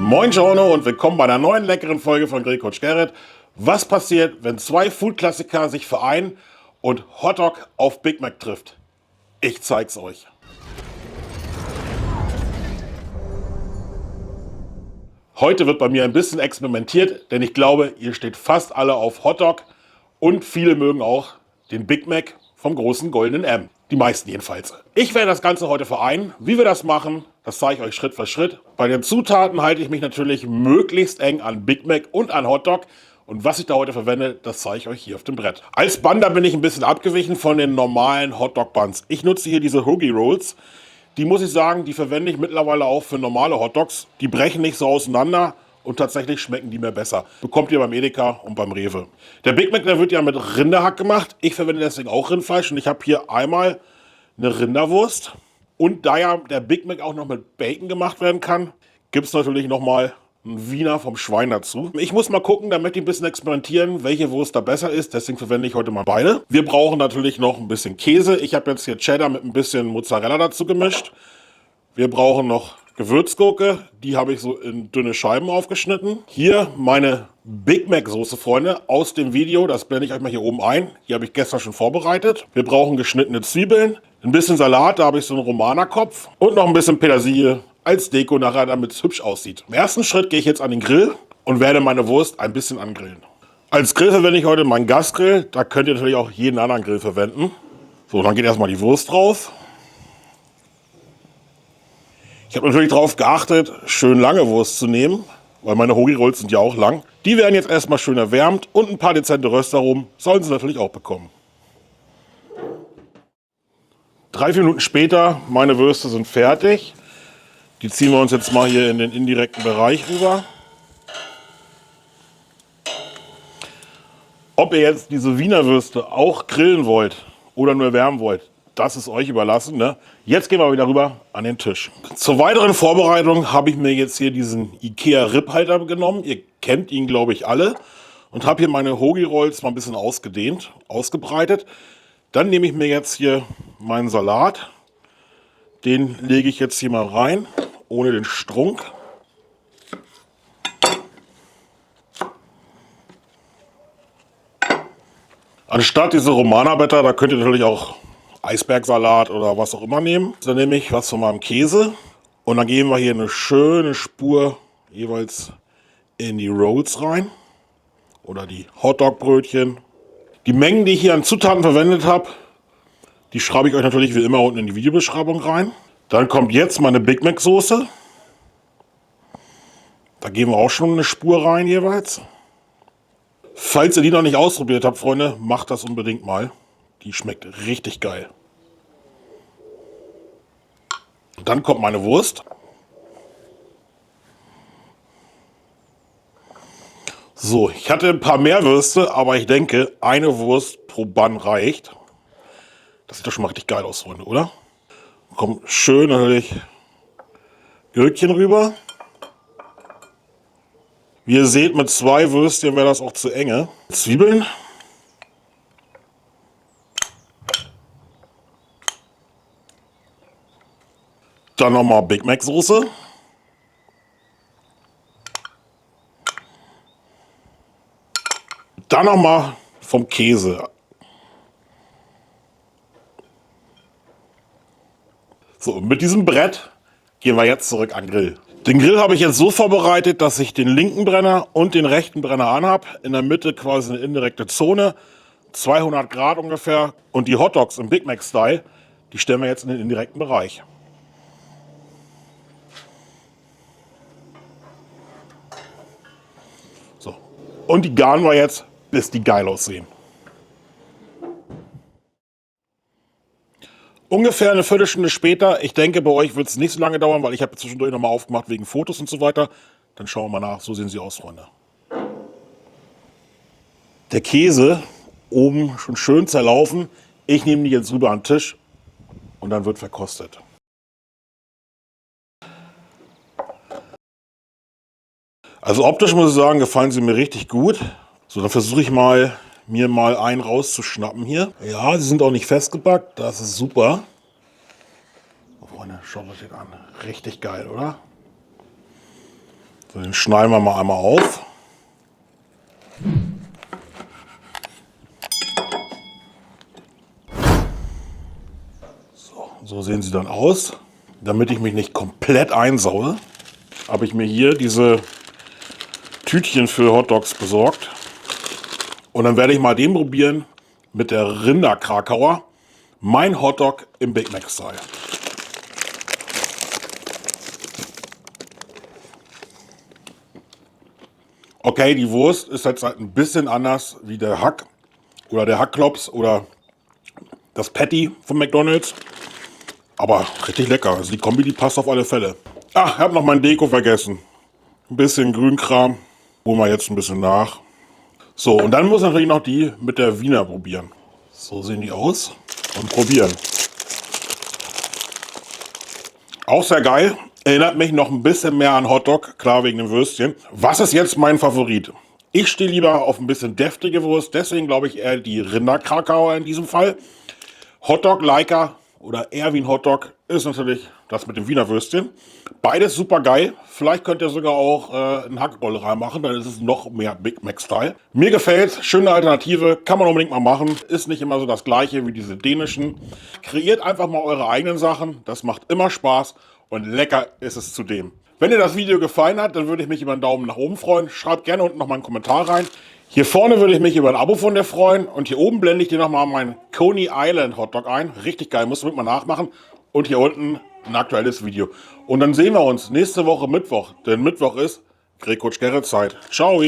Moin Giorno und willkommen bei einer neuen leckeren Folge von Grillcoach Gerrit. Was passiert, wenn zwei Food-Klassiker sich vereinen und Hotdog auf Big Mac trifft? Ich zeig's euch. Heute wird bei mir ein bisschen experimentiert, denn ich glaube, ihr steht fast alle auf Hotdog und viele mögen auch den Big Mac vom großen goldenen M. Die meisten jedenfalls. Ich werde das Ganze heute vereinen. Wie wir das machen, das zeige ich euch Schritt für Schritt. Bei den Zutaten halte ich mich natürlich möglichst eng an Big Mac und an Hotdog. Und was ich da heute verwende, das zeige ich euch hier auf dem Brett. Als Bun bin ich ein bisschen abgewichen von den normalen Hotdog Buns. Ich nutze hier diese Hoagie Rolls. Die muss ich sagen, die verwende ich mittlerweile auch für normale Hotdogs. Die brechen nicht so auseinander. Und tatsächlich schmecken die mir besser. Bekommt ihr beim Edeka und beim Rewe. Der Big Mac, der wird ja mit Rinderhack gemacht. Ich verwende deswegen auch Rindfleisch. Und ich habe hier einmal eine Rinderwurst. Und da ja der Big Mac auch noch mit Bacon gemacht werden kann, gibt es natürlich nochmal einen Wiener vom Schwein dazu. Ich muss mal gucken, da möchte ich ein bisschen experimentieren, welche Wurst da besser ist. Deswegen verwende ich heute mal beide. Wir brauchen natürlich noch ein bisschen Käse. Ich habe jetzt hier Cheddar mit ein bisschen Mozzarella dazu gemischt. Wir brauchen noch Gewürzgurke, die habe ich so in dünne Scheiben aufgeschnitten. Hier meine Big Mac Soße, Freunde, aus dem Video. Das blende ich euch mal hier oben ein. Die habe ich gestern schon vorbereitet. Wir brauchen geschnittene Zwiebeln, ein bisschen Salat, da habe ich so einen Romanerkopf und noch ein bisschen Petersilie als Deko nachher, damit es hübsch aussieht. Im ersten Schritt gehe ich jetzt an den Grill und werde meine Wurst ein bisschen angrillen. Als Grill verwende ich heute meinen Gasgrill. Da könnt ihr natürlich auch jeden anderen Grill verwenden. So, dann geht erstmal die Wurst drauf. Ich habe natürlich darauf geachtet, schön lange Wurst zu nehmen, weil meine Hoagie Rolls sind ja auch lang. Die werden jetzt erstmal schön erwärmt und ein paar dezente Röstaromen sollen sie natürlich auch bekommen. 3-4 Minuten später, meine Würste sind fertig. Die ziehen wir uns jetzt mal hier in den indirekten Bereich rüber. Ob ihr jetzt diese Wiener Würste auch grillen wollt oder nur erwärmen wollt, das ist euch überlassen, ne? Jetzt gehen wir wieder rüber an den Tisch. Zur weiteren Vorbereitung habe ich mir jetzt hier diesen Ikea Ripphalter genommen. Ihr kennt ihn, glaube ich, alle. Und habe hier meine Hoagie Rolls mal ein bisschen ausgedehnt, ausgebreitet. Dann nehme ich mir jetzt hier meinen Salat. Den lege ich jetzt hier mal rein, ohne den Strunk. Anstatt diese Romana-Blätter, da könnt ihr natürlich auch Eisbergsalat oder was auch immer nehmen. Dann nehme ich was von meinem Käse und dann geben wir hier eine schöne Spur jeweils in die Rolls rein oder die Hotdog-Brötchen. Die Mengen, die ich hier an Zutaten verwendet habe, die schreibe ich euch natürlich wie immer unten in die Videobeschreibung rein. Dann kommt jetzt meine Big Mac Soße. Da geben wir auch schon eine Spur rein jeweils. Falls ihr die noch nicht ausprobiert habt, Freunde, macht das unbedingt mal. Die schmeckt richtig geil. Dann kommt meine Wurst. So, ich hatte ein paar mehr Würste, aber ich denke, eine Wurst pro Bun reicht. Das sieht doch schon mal richtig geil aus, Freunde, oder? Kommt schön natürlich Gürkchen rüber. Wie ihr seht, mit 2 Würstchen wäre das auch zu enge. Zwiebeln. Dann nochmal Big Mac Soße. Dann nochmal vom Käse. So, und mit diesem Brett gehen wir jetzt zurück an den Grill. Den Grill habe ich jetzt so vorbereitet, dass ich den linken Brenner und den rechten Brenner anhab. In der Mitte quasi eine indirekte Zone, 200 Grad ungefähr. Und die Hotdogs im Big Mac Style, die stellen wir jetzt in den indirekten Bereich. So, und die garen wir jetzt, bis die geil aussehen. Ungefähr eine Viertelstunde später, ich denke, bei euch wird es nicht so lange dauern, weil ich habe zwischendurch nochmal aufgemacht wegen Fotos und so weiter. Dann schauen wir mal nach, so sehen sie aus, Freunde. Der Käse oben schon schön zerlaufen. Ich nehme die jetzt rüber an den Tisch und dann wird verkostet. Also optisch muss ich sagen, gefallen sie mir richtig gut. So, dann versuche ich mal mir mal einen rauszuschnappen hier. Ja, sie sind auch nicht festgebackt, das ist super. Oh, Freunde, schaut euch das an. Richtig geil, oder? So, den schneiden wir mal einmal auf. So sehen sie dann aus. Damit ich mich nicht komplett einsaue, habe ich mir hier diese Tütchen für Hotdogs besorgt. Und dann werde ich mal den probieren mit der Rinder-Krakauer. Mein Hotdog im Big Mac-Style. Okay, die Wurst ist jetzt halt ein bisschen anders wie der Hack oder der Hackklops oder das Patty von McDonald's. Aber richtig lecker. Also die Kombi, die passt auf alle Fälle. Ach, ich habe noch mein Deko vergessen. Ein bisschen Grünkram. Holen wir jetzt ein bisschen nach. So, und dann muss ich natürlich noch die mit der Wiener probieren. So sehen die aus. Und probieren. Auch sehr geil. Erinnert mich noch ein bisschen mehr an Hotdog. Klar, wegen dem Würstchen. Was ist jetzt mein Favorit? Ich stehe lieber auf ein bisschen deftige Wurst. Deswegen glaube ich eher die Rinder-Krakauer in diesem Fall. Hotdog-Liker oder eher wie ein Hotdog ist natürlich das mit dem Wiener Würstchen. Beides super geil. Vielleicht könnt ihr sogar auch einen Hackroll reinmachen, dann ist es noch mehr Big Mac-Style. Mir gefällt, schöne Alternative, kann man unbedingt mal machen. Ist nicht immer so das gleiche wie diese dänischen. Kreiert einfach mal eure eigenen Sachen, das macht immer Spaß und lecker ist es zudem. Wenn dir das Video gefallen hat, dann würde ich mich über einen Daumen nach oben freuen. Schreibt gerne unten noch mal einen Kommentar rein. Hier vorne würde ich mich über ein Abo von dir freuen. Und hier oben blende ich dir nochmal meinen Coney Island Hotdog ein. Richtig geil, musst du mit mal nachmachen. Und hier unten ein aktuelles Video. Und dann sehen wir uns nächste Woche Mittwoch. Denn Mittwoch ist Grillcoach Gerrit Zeit. Ciao!